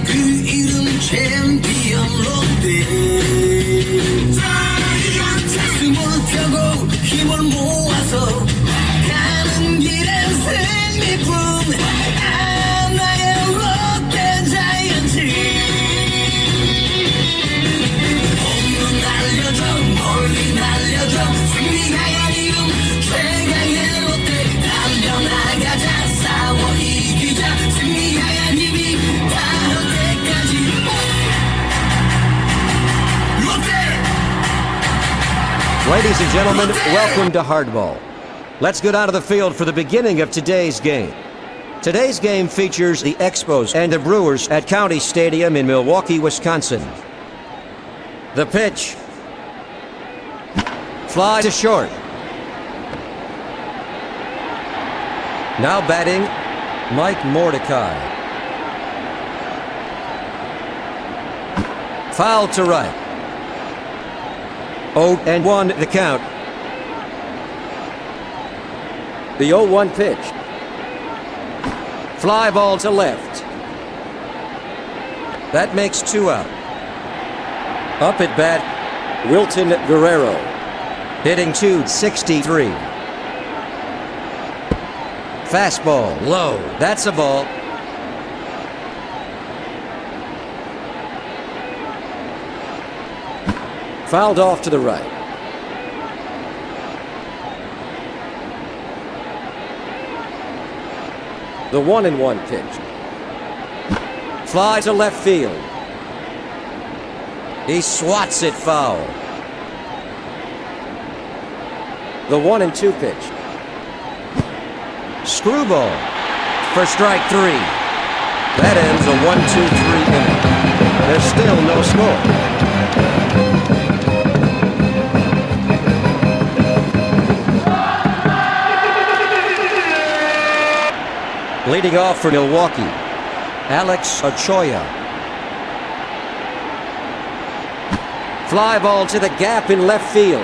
그 이름 챔피언 롯데 가슴을 펴고 힘을 모아서 가는 길엔 생리품 아 나의 롯데 자이언츠 홈런 날려줘 멀리 날려줘 승리하여 이름 최강의 롯데 달려나가자 싸워 이기자 승리하여 힘이 닿을 때까지 롯데. Ladies and gentlemen, welcome to Hardball. Let's go down to the field for the beginning of today's game. Today's game features the Expos and the Brewers at County Stadium in Milwaukee, Wisconsin. The pitch. Fly to short. Now batting, Mike Mordecai. Foul to right. 0-1 the count. The 0-1 pitch. Fly ball to left. That makes 2 out. Up at bat, Wilton Guerrero. Hitting .263. Fastball, low. That's a ball. Fouled off to the right. The 1-1 pitch. Fly to left field. He swats it foul. The 1-2 pitch. Screwball for strike 3. That ends a 1-2-3 inning. There's still no score. Leading off for Milwaukee, Alex Ochoa. Fly ball to the gap in left field.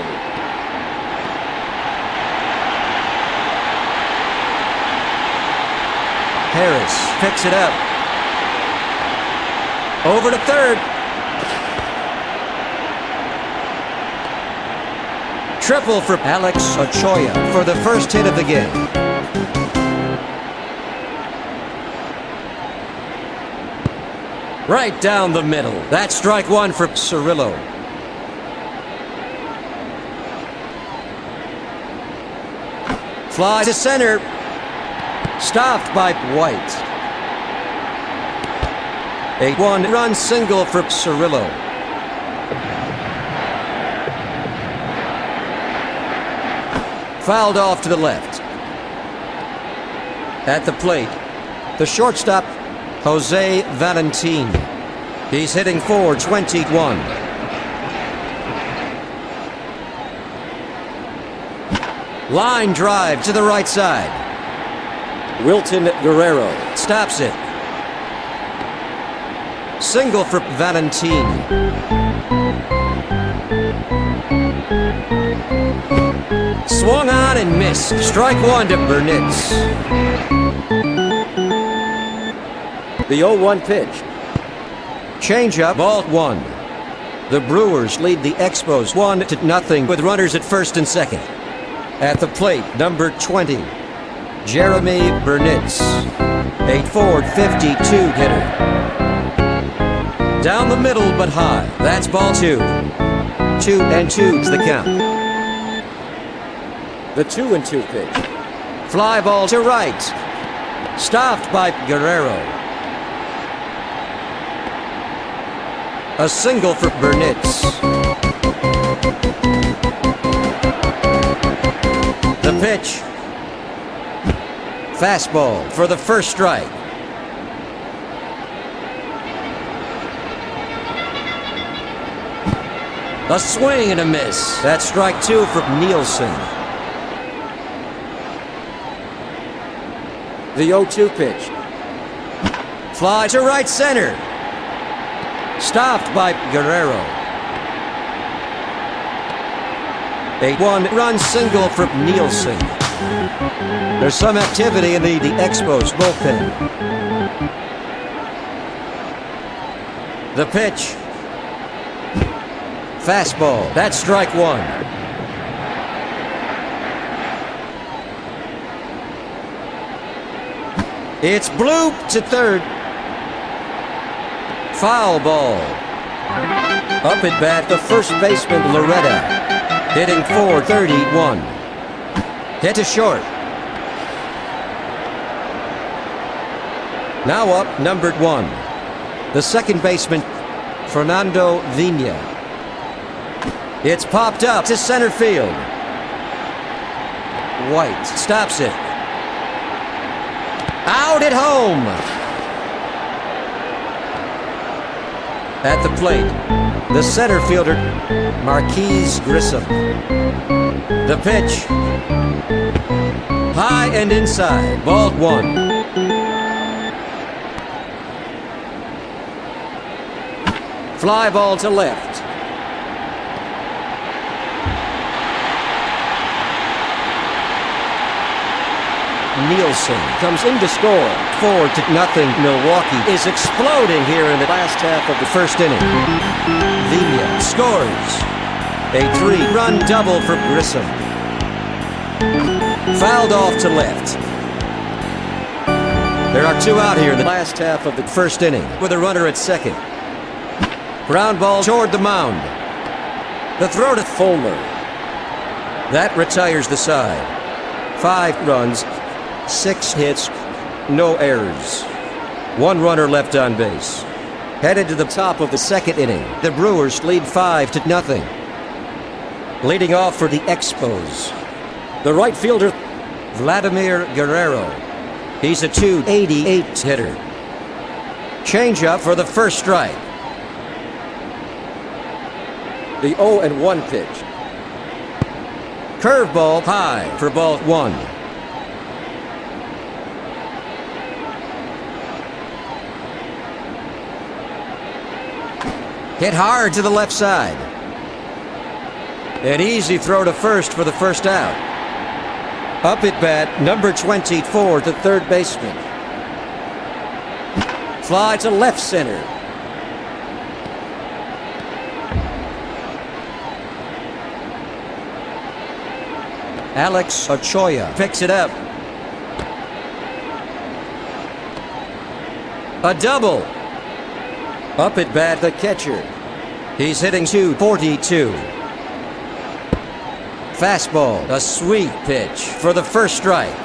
Harris picks it up. Over to third. Triple for Alex Ochoa for the first hit of the game. Right down the middle. That's strike 1 for Cirillo. Fly to center. Stopped by White. A 1-run single for Cirillo. Fouled off to the left. At the plate, the shortstop, Jose Valentin. He's hitting .421. Line drive to the right side. Wilton Guerrero stops it. Single for Valentin. Swung on and missed. Strike 1 to Burnitz. The 0-1 pitch. Changeup, ball 1. The Brewers lead the Expos 1-0 with runners at first and second. At the plate, number 20, Jeremy Burnitz, a .452 hitter. Down the middle but high. That's ball 2. 2-2 is the count. The 2-2 pitch. Fly ball to right. Stopped by Guerrero. A single for Burnitz. The pitch. Fastball for the first strike. A swing and a miss. That's strike 2 for Nielsen. The 0-2 pitch. Fly to right center. Stopped by Guerrero. A 1-run single for Nielsen. There's some activity in the Expos bullpen. The pitch. Fastball. That's strike one. It's blooped to third. Foul ball. Up at bat, the first baseman, Loretta, hitting .431. Hit to short. Now up, numbered 1. The second baseman, Fernando Vina. It's popped up to center field. White stops it. Out at home. At the plate, the center fielder, Marquise Grissom. The pitch. High and inside. Ball 1. Fly ball to left. Nielsen comes in to score. 4-0. Milwaukee is exploding here in the last half of the first inning. Vina scores. A 3-run double for Grissom. Fouled off to left. There are 2 out here in the last half of the first inning with a runner at second. Ground ball toward the mound. The throw to Fulmer. That retires the side. 5 runs, 6 hits, no errors. 1 runner left on base. Headed to the top of the second inning, the Brewers lead 5-0. Leading off for the Expos, the right fielder, Vladimir Guerrero. He's a .288 hitter. Changeup for the first strike. The 0-1 pitch. Curveball high for ball 1. Hit hard to the left side. An easy throw to first for the first out. Up at bat, number 24, the third baseman. Fly to left center. Alex Ochoa picks it up. A double. Up at bat, the catcher. He's hitting .242. Fastball, a sweet pitch for the first strike.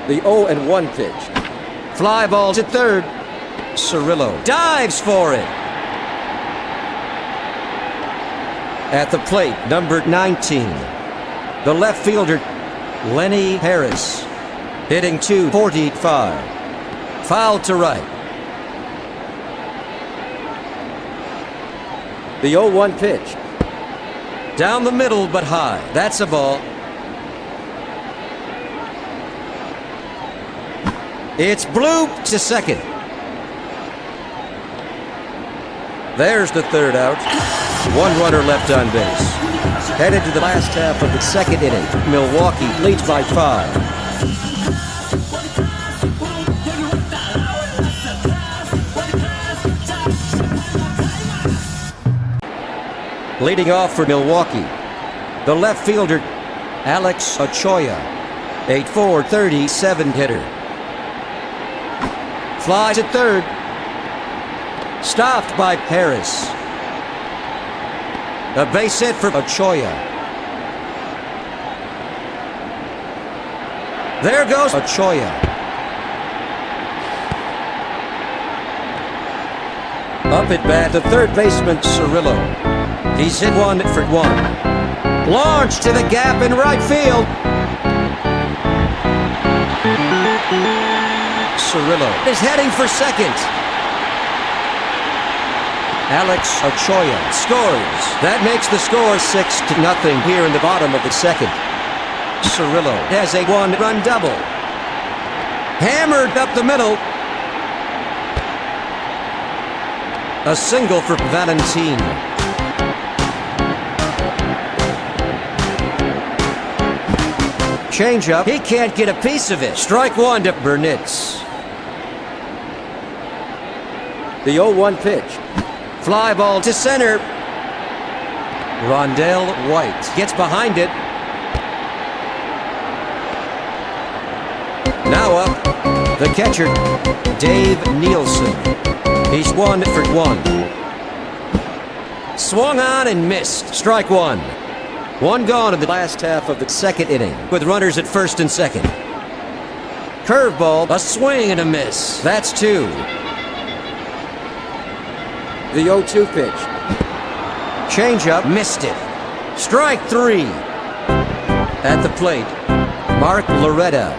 The 0-1 pitch. Fly ball to third. Cirillo dives for it. At the plate, number 19, the left fielder, Lenny Harris, hitting .245. Foul to right. The 0-1 pitch. Down the middle, but high. That's a ball. It's blooped to second. There's the third out. 1 runner left on base. Headed to the last half of the second inning. Milwaukee leads by 5. Leading off for Milwaukee, the left fielder, Alex Ochoa, a .437 hitter. Fly to third. Stopped by Harris. A base hit for Ochoa. There goes Ochoa. Up at bat, the third baseman, Cirillo. He's hit 1 for 1. Launch to the gap in right field. Cirillo is heading for second. Alex Ochoa scores. That makes the score 6-0 here in the bottom of the second. Cirillo has a 1-run double. Hammered up the middle. A single for Valentine. Changeup. He can't get a piece of it. Strike 1 to Burnitz. The 0-1 pitch. Fly ball to center. Rondell White gets behind it. Now up, the catcher, Dave Nielsen. He's 1 for 1. Swung on and missed. Strike one. One gone in the last half of the second inning with runners at first and second. Curveball, a swing and a miss. That's two. The 0-2 pitch. Changeup, missed it. Strike three. At the plate, Mark Loretta.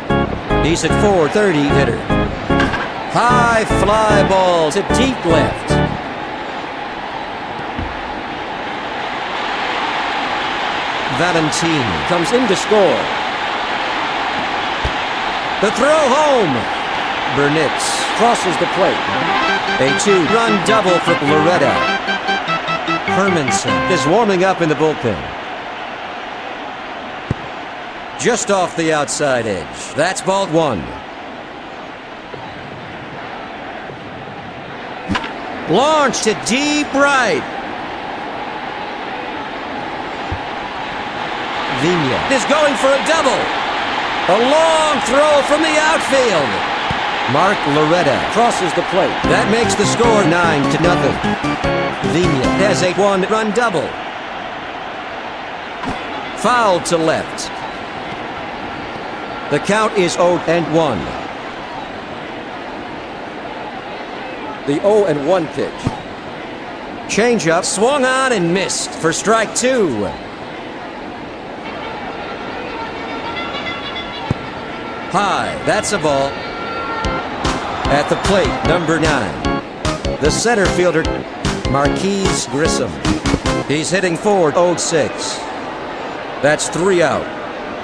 He's at 430 hitter. High fly ball to deep left. Valentine comes in to score. The throw home. Burnitz crosses the plate. A 2-run double for Loretta. Hermanson is warming up in the bullpen. Just off the outside edge. That's ball one. Launch to deep right. Vigna is going for a double. A long throw from the outfield. Mark Loretta crosses the plate. That makes the score 9-0. Vigna has a 1-run double. Foul to left. The count is 0-1. The 0-1 pitch. Changeup swung on and missed for strike two. High, that's a ball. At the plate, number 9. The center fielder, Marquise Grissom. He's hitting for 0-6. That's 3 out.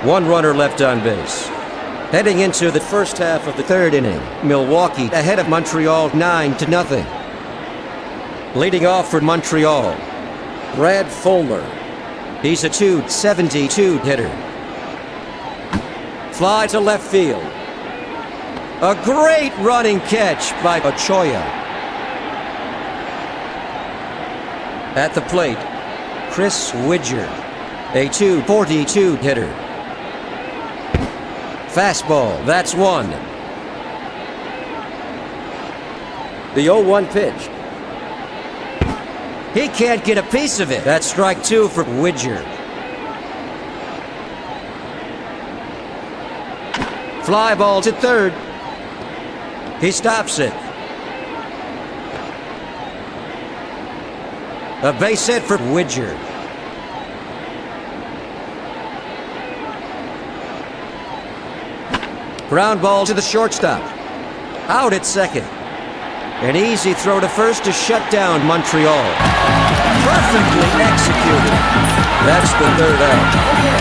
One runner left on base. Heading into the first half of the third inning, Milwaukee ahead of Montreal 9-0. Leading off for Montreal, Brad Fulmer. He's a .272 hitter. Fly to left field. A great running catch by Ochoa. At the plate, Chris Widger, a .242 hitter. Fastball, that's one. The 0-1 pitch. He can't get a piece of it. That's strike two for Widger. Fly ball to third. He stops it. A base hit for Widger. Ground ball to the shortstop. Out at second. An easy throw to first to shut down Montreal. Perfectly executed. That's the third out.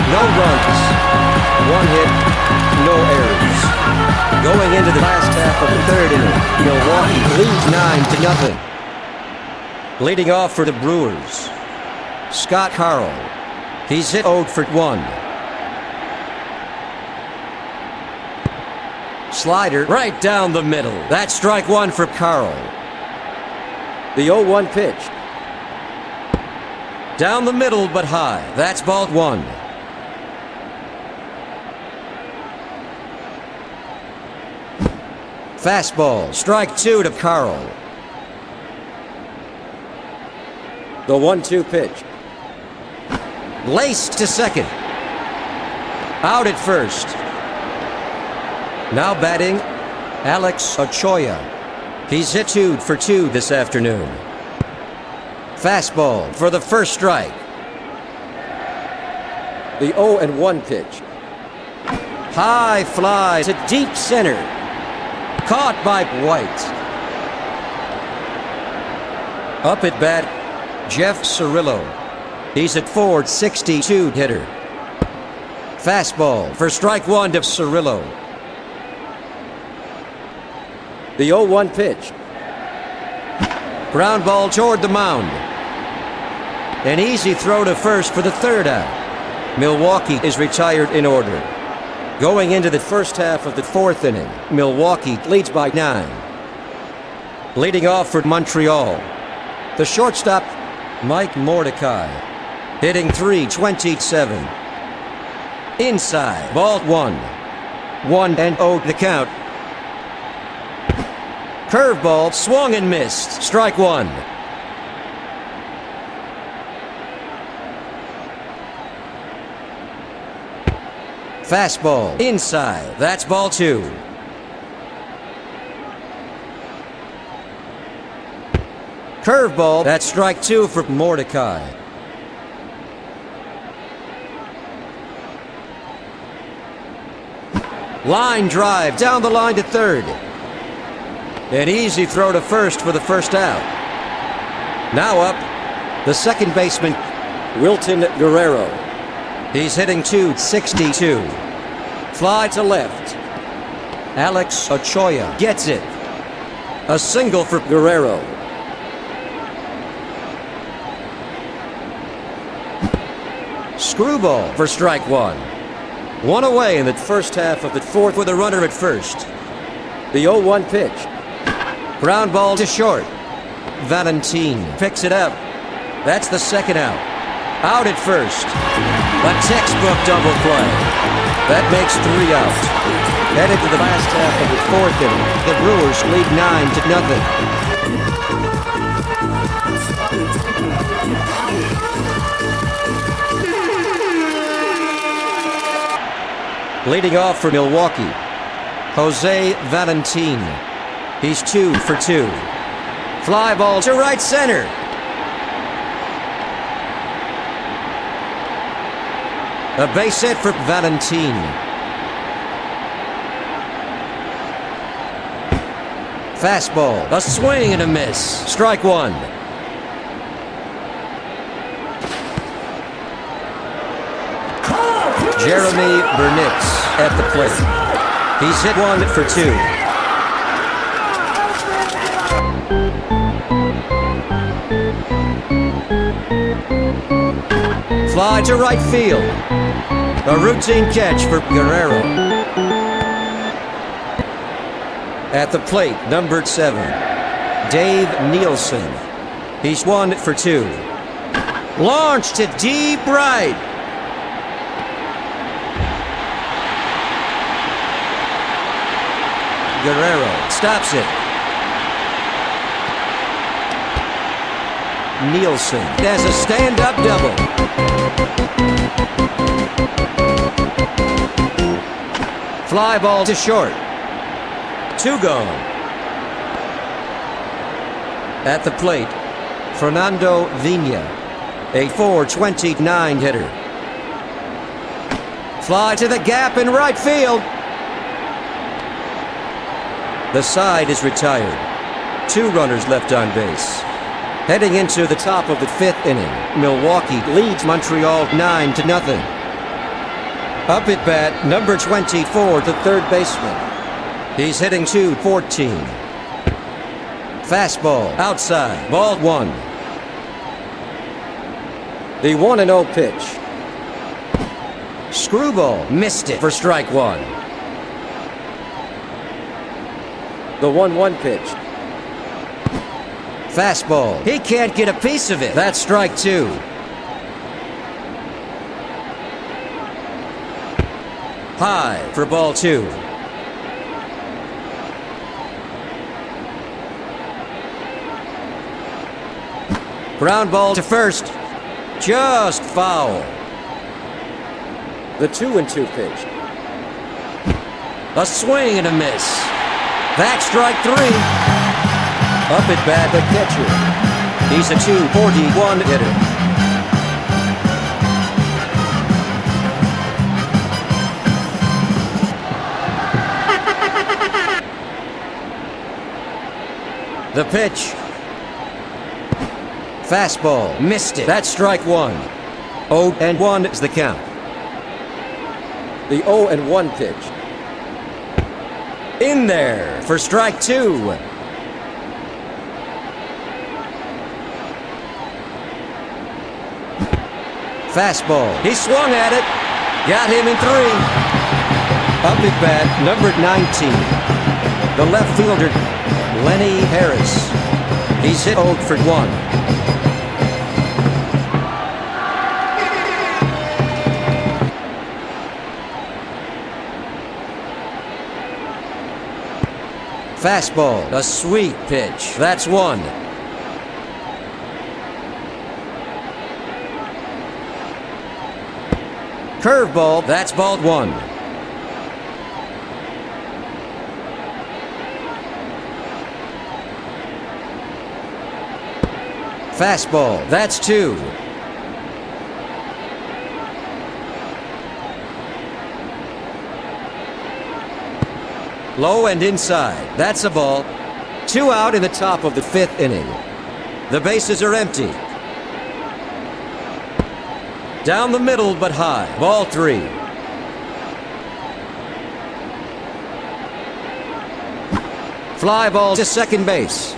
No runs. One hit, no errors. Going into the last half of the third inning, Milwaukee leads 9-0. Leading off for the Brewers, Scott Karl. He's hit 0 for 1. Slider right down the middle. That's strike one for Karl. The 0-1 pitch. Down the middle but high. That's ball one. Fastball, strike two to Karl. The 1-2 pitch. Laced to second. Out at first. Now batting, Alex Ochoa. He's hit 2 for 2 this afternoon. Fastball for the first strike. The 0-1 pitch. High fly to deep center. Caught by White. Up at bat, Jeff Cirillo. He's at .462 hitter. Fastball for strike one to Cirillo. The 0-1 pitch. Ground ball toward the mound. An easy throw to first for the third out. Milwaukee is retired in order. Going into the first half of the fourth inning, Milwaukee leads by 9. Leading off for Montreal, the shortstop, Mike Mordecai, hitting .327. Inside, ball 1. 1-0 the count. Curveball, swung and missed. Strike 1. Fastball, inside. That's ball 2. Curveball, that's strike 2 for Mordecai. Line drive down the line to third. An easy throw to first for the first out. Now up, the second baseman, Wilton Guerrero. He's hitting .262. Fly to left. Alex Ochoa gets it. A single for Guerrero. Screwball for strike 1. One away in the first half of the fourth with a runner at first. The 0-1 pitch. Ground ball to short. Valentin picks it up. That's the second out. Out at first. A textbook double play. That makes 3 out. Headed to the last half of the fourth inning. The Brewers lead 9-0. Leading off for Milwaukee, Jose Valentin. He's 2 for 2. Fly ball to right center. A base hit for Valentin. Fastball, a swing and a miss. Strike 1. Jeremy Burnitz at the plate. He's hit 1 for 2. Fly to right field. A routine catch for Guerrero. At the plate, numbered 7, Dave Nielsen. He's 1 for 2. Launched to deep right. Guerrero stops it. Nielsen has a stand-up double. Fly ball to short. 2 gone. At the plate, Fernando Vina, a .429 hitter. Fly to the gap in right field. The side is retired. 2 runners left on base. Heading into the top of the 5th inning, Milwaukee leads Montreal 9-0. Up at bat, number 24, the third baseman. He's hitting .214. Fastball, outside, ball 1. The 1-0 pitch. Screwball, missed it for strike 1. The 1-1 pitch. Fastball. He can't get a piece of it. That's strike 2. High for ball 2. Ground ball to first. Just foul. The 2-2 pitch. A swing and a miss. That's strike 3. Up at bat, the catcher. He's a .241 hitter. The pitch. Fastball, missed it. That's strike 1. 0-1 is the count. The 0-1 pitch. In there for strike 2. Fastball. He swung at it. Got him in 3. Up at bat, number 19. The left fielder, Lenny Harris. He's hit 0 for 1. Fastball, a sweet pitch. That's 1. Curveball, that's ball 1. Fastball, that's 2. Low and inside, that's a ball. 2 out in the top of the 5th inning. The bases are empty. Down the middle but high, ball 3. Fly ball to second base.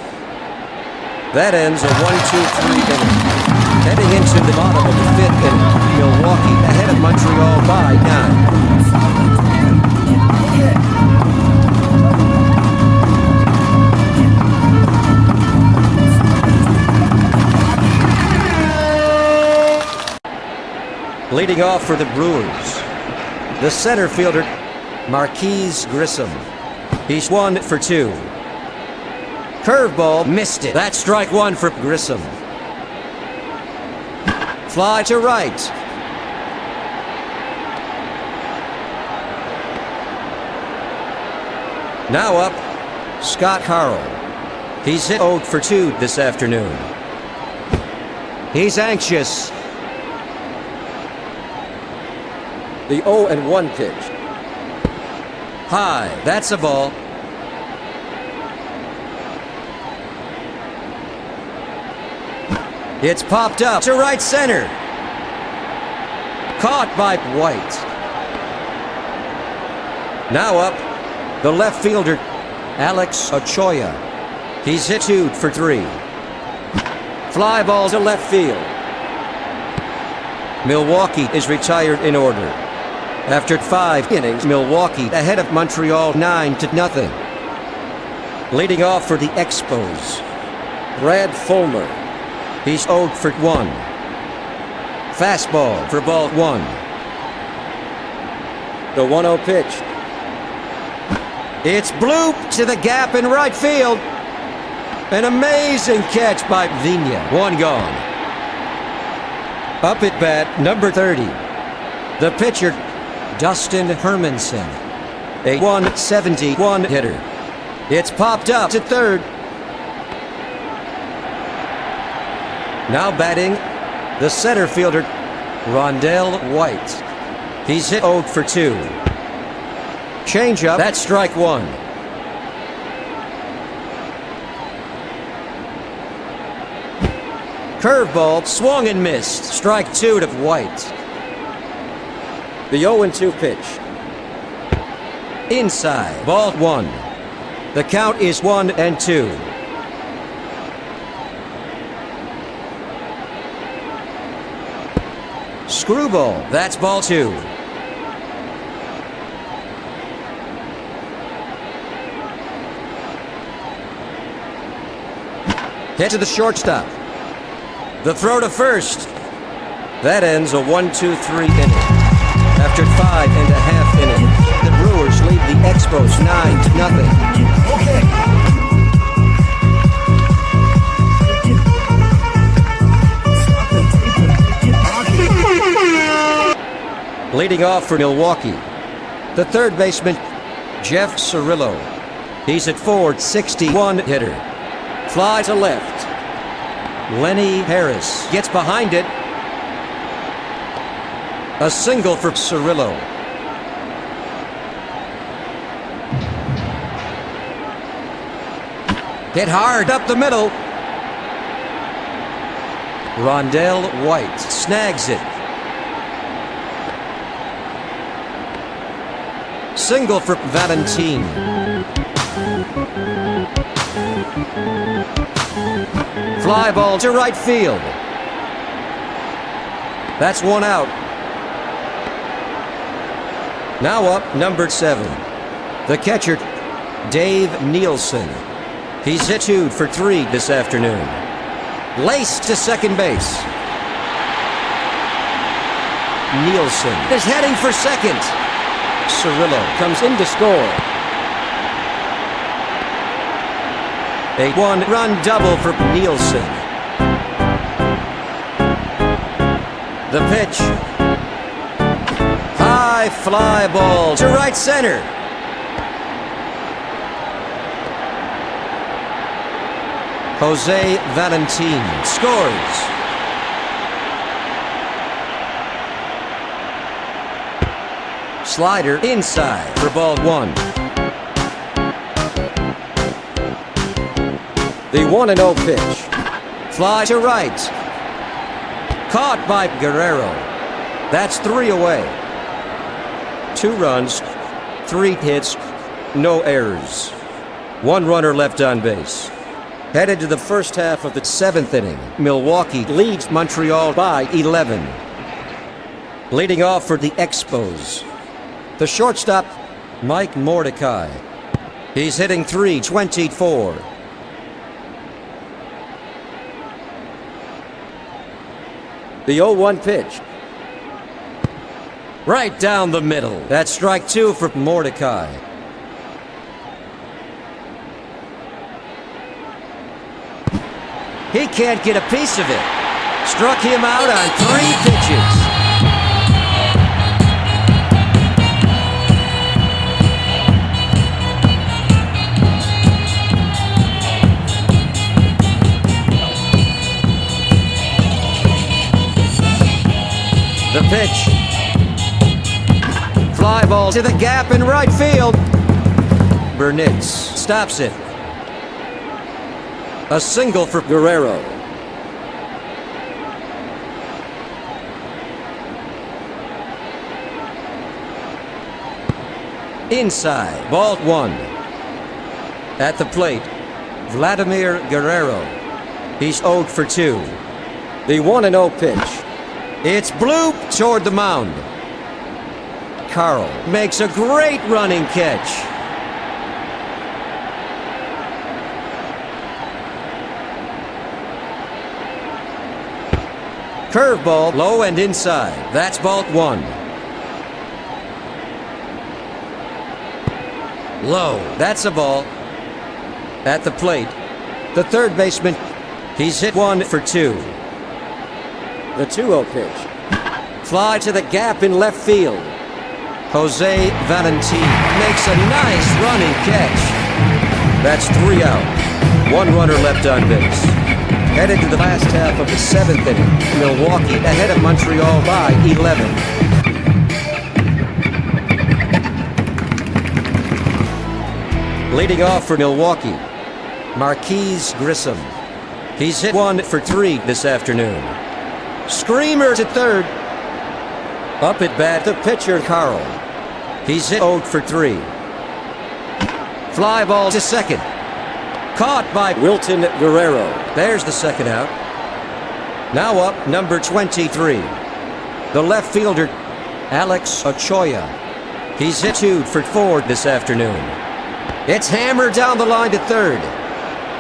That ends a 1-2-3 inning. Heading into the bottom of the 5th inning, Milwaukee ahead of Montreal by 9. Leading off for the Brewers, the center fielder, Marquise Grissom. He's 1 for 2. Curveball, missed it. That's strike 1 for Grissom. Fly to right. Now up, Scott Karl. He's hit 0 for 2 this afternoon. He's anxious. The 0-1 pitch. High, that's a ball. It's popped up to right center. Caught by White. Now up, the left fielder, Alex Ochoa. He's hit 2 for 3. Fly ball to left field. Milwaukee is retired in order. After 5 innings, Milwaukee ahead of Montreal 9-0. Leading off for the Expos, Brad Fulmer. He's 0 for 1. Fastball for ball 1. The 1-0 pitch. It's blooped to the gap in right field. An amazing catch by Vigna. 1 gone. Up at bat, number 30. The pitcher, Dustin Hermanson. A 171 hitter. It's popped up to third. Now batting, the center fielder, Rondell White. He's hit 0 for 2. Changeup, that's strike 1. Curveball, swung and missed. Strike 2 to White. The 0-2 pitch. Inside, ball 1. The count is 1-2. Screwball, that's ball 2. Hit to the shortstop. The throw to first. That ends a 1-2-3 inning. After 5.5 innings, the Brewers lead the Expos 9-0. Leading off for Milwaukee, the third baseman, Jeff Cirillo. He's at 461 hitter. Fly to left. Lenny Harris gets behind it. A single for Cirillo. Hit hard up the middle. Rondell White snags it. Single for Valentine. Fly ball to right field. That's 1 out. Now up, number 7. The catcher, Dave Nielsen. He's hit 2 for 3 this afternoon. Laced to second base. Nielsen is heading for second. Cirillo comes in to score. A one-run double for Nielsen. The pitch. High fly ball to right center. Jose Valentin scores. Slider inside for ball 1. The 1-0 pitch. Fly to right. Caught by Guerrero. That's 3 away. 2 runs, 3 hits, no errors. 1 runner left on base. Headed to the first half of the 7th inning, Milwaukee leads Montreal by 11. Leading off for the Expos, the shortstop, Mike Mordecai. He's hitting .324. The 0-1 pitch. Right down the middle. That's strike 2 for Mordecai. He can't get a piece of it. Struck him out on 3 pitches. The pitch. Fly ball to the gap in right field. Burnitz stops it. A single for Guerrero. Inside, ball 1. At the plate, Vladimir Guerrero. He's 0 for 2. The 1-0 pitch. It's bloop toward the mound. Karl makes a great running catch. Curveball, low and inside. That's ball 1. Low. That's a ball. At the plate, the third baseman, he's hit 1 for 2. The 2-0 pitch. Fly to the gap in left field. Jose Valentin makes a nice running catch. That's 3 out. 1 runner left on base. Headed to the last half of the 7th inning, Milwaukee ahead of Montreal by 11. Leading off for Milwaukee, Marquise Grissom. He's hit 1 for 3 this afternoon. Screamer to third. Up at bat, the pitcher, Karl. He's hit 0 for 3. Fly ball to second. Caught by Wilton Guerrero. There's the second out. Now up, number 23. The left fielder, Alex Ochoa. He's hit 2 for 4 this afternoon. It's hammered down the line to third.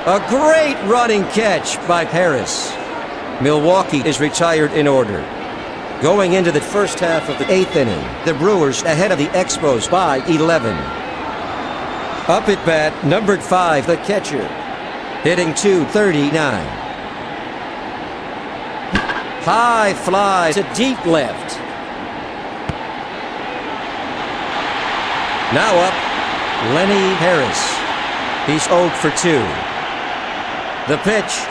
A great running catch by Harris. Milwaukee is retired in order. Going into the first half of the 8th inning, the Brewers ahead of the Expos by 11. Up at bat, numbered 5, the catcher, hitting .239. High fly to deep left. Now up, Lenny Harris. He's 0 for 2. The pitch.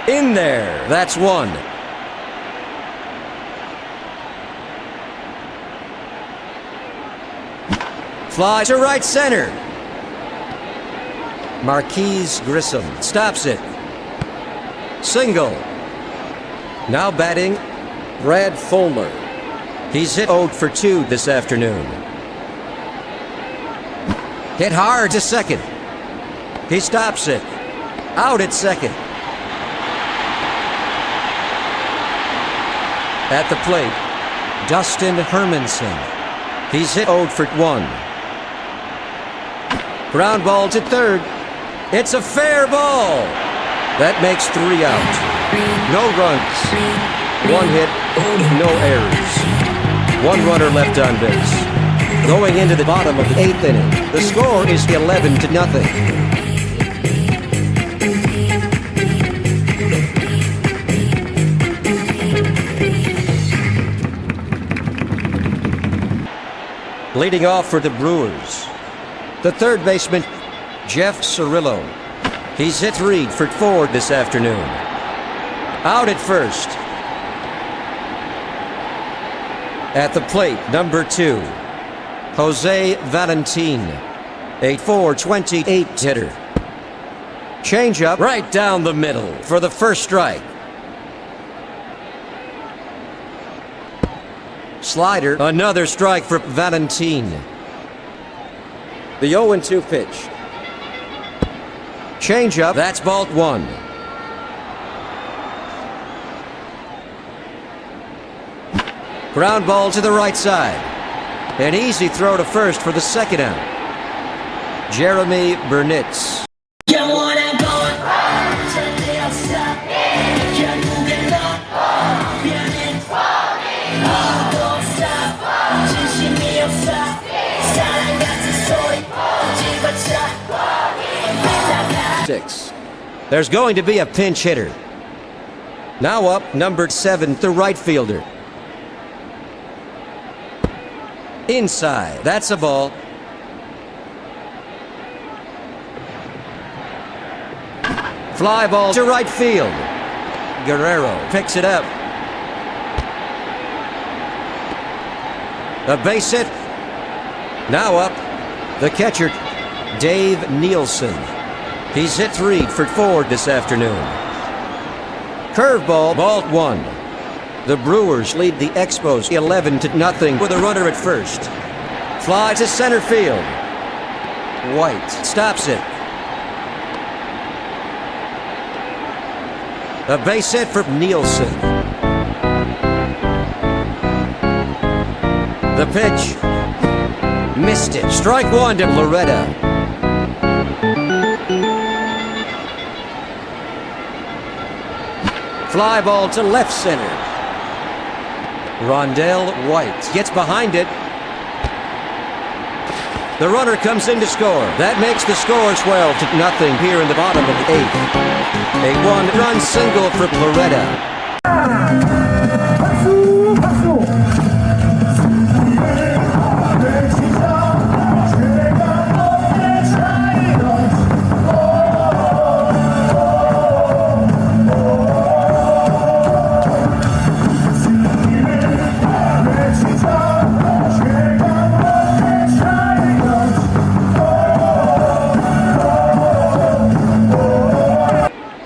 In there. That's 1. Fly to right center. Marquise Grissom stops it. Single. Now batting, Brad Fulmer. He's hit 0 for 2 this afternoon. Hit hard to second. He stops it. Out at second. At the plate, Dustin Hermanson. He's hit 0 for 1. Ground ball to third. It's a fair ball. That makes 3 out. No runs. 1 hit, no errors. 1 runner left on base. Going into the bottom of the 8th inning, the score is 11-0. Leading off for the Brewers, the third baseman, Jeff Cirillo. He's hit 3 for 4 this afternoon. Out at first. At the plate, number 2, Jose Valentin, a .428 hitter. Changeup right down the middle for the first strike. Slider, another strike for Valentin. The 0-2 pitch. Changeup, that's ball 1. Ground ball to the right side. An easy throw to first for the second out. Jeremy Burnitz. There's going to be a pinch hitter. Now up, number 7, the right fielder. Inside, that's a ball. Fly ball to right field. Guerrero picks it up. A base hit. Now up, the catcher, Dave Nielsen. He's hit 3 for 4 this afternoon. Curveball, ball 1. The Brewers lead the Expos 11-0 with a runner at first. Fly to center field. White stops it. A base hit for Nielsen. The pitch. Missed it. Strike 1 to Loretta. Fly ball to left center. Rondell White gets behind it. The runner comes in to score. That makes the score 12-0 here in the bottom of the 8th. A 1-run single for Loretta.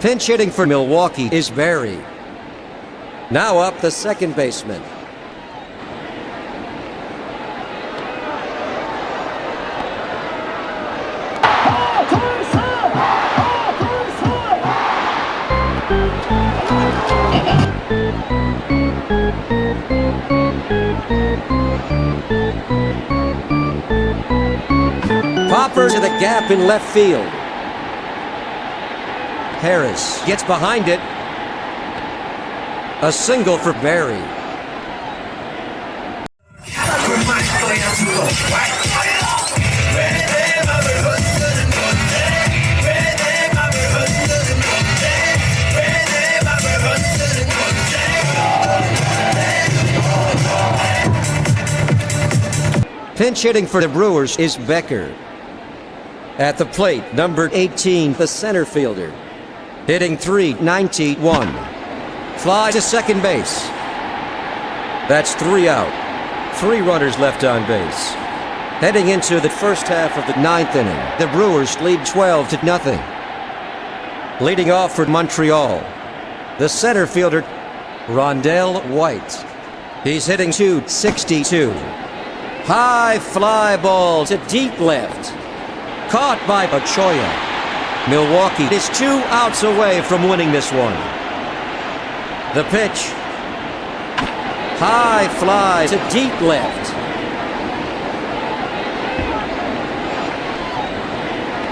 Pinch hitting for Milwaukee is Barry. Now up, the second baseman. Popper to the gap in left field. Harris gets behind it. A single for Barry. Pinch hitting for the Brewers is Becker. At the plate, number 18, the center fielder. Hitting .391. Fly to second base. That's 3 out. 3 runners left on base. Heading into the first half of the 9th inning, the Brewers lead 12-0. Leading off for Montreal, the center fielder, Rondell White. He's hitting .262. High fly ball to deep left. Caught by Ochoa. Milwaukee is 2 outs away from winning this one. The pitch. High fly to deep left.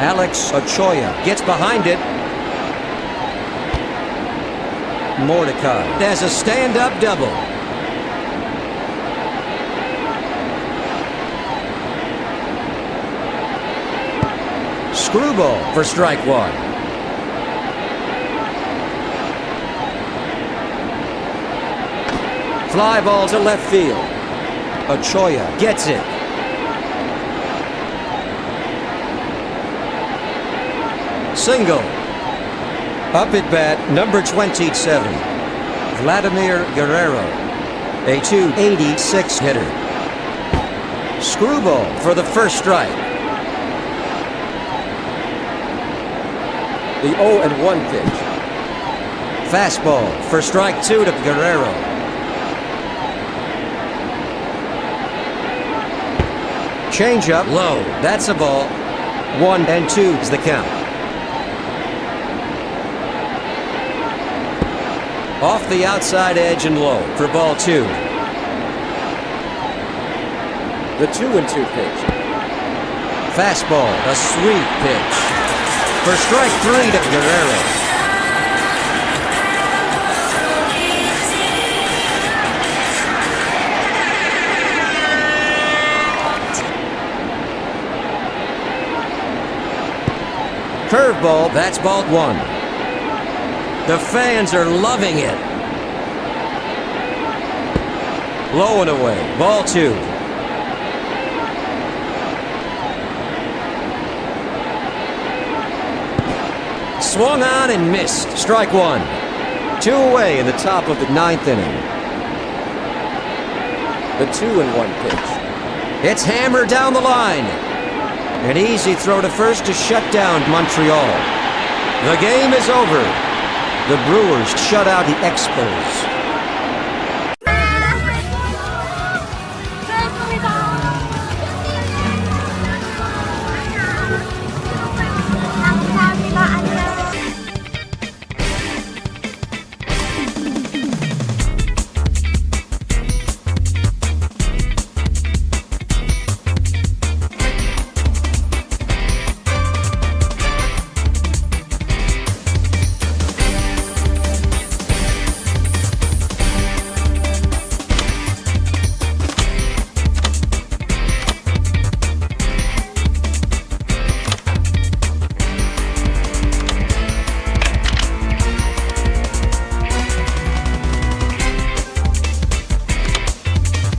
Alex Ochoa gets behind it. Mordecai has a stand-up double. Screwball for strike one. Fly ball to left field. Ochoa gets it. Single. Up at bat, number 27, Vladimir Guerrero, a .286 hitter. Screwball for the first strike. The 0-1 pitch. Fastball for strike two to Guerrero. Changeup low. That's a ball. 1-2 is the count. Off the outside edge and low for ball two. The 2-2 pitch. Fastball, a sweet pitch. For strike three to Guerrero. Curveball, that's ball one. The fans are loving it. Low and away. Ball two. Swung on and missed. Strike one. Two away in the top of the ninth inning. The 2-1 pitch. It's hammered down the line. An easy throw to first to shut down Montreal. The game is over. The Brewers shut out the Expos.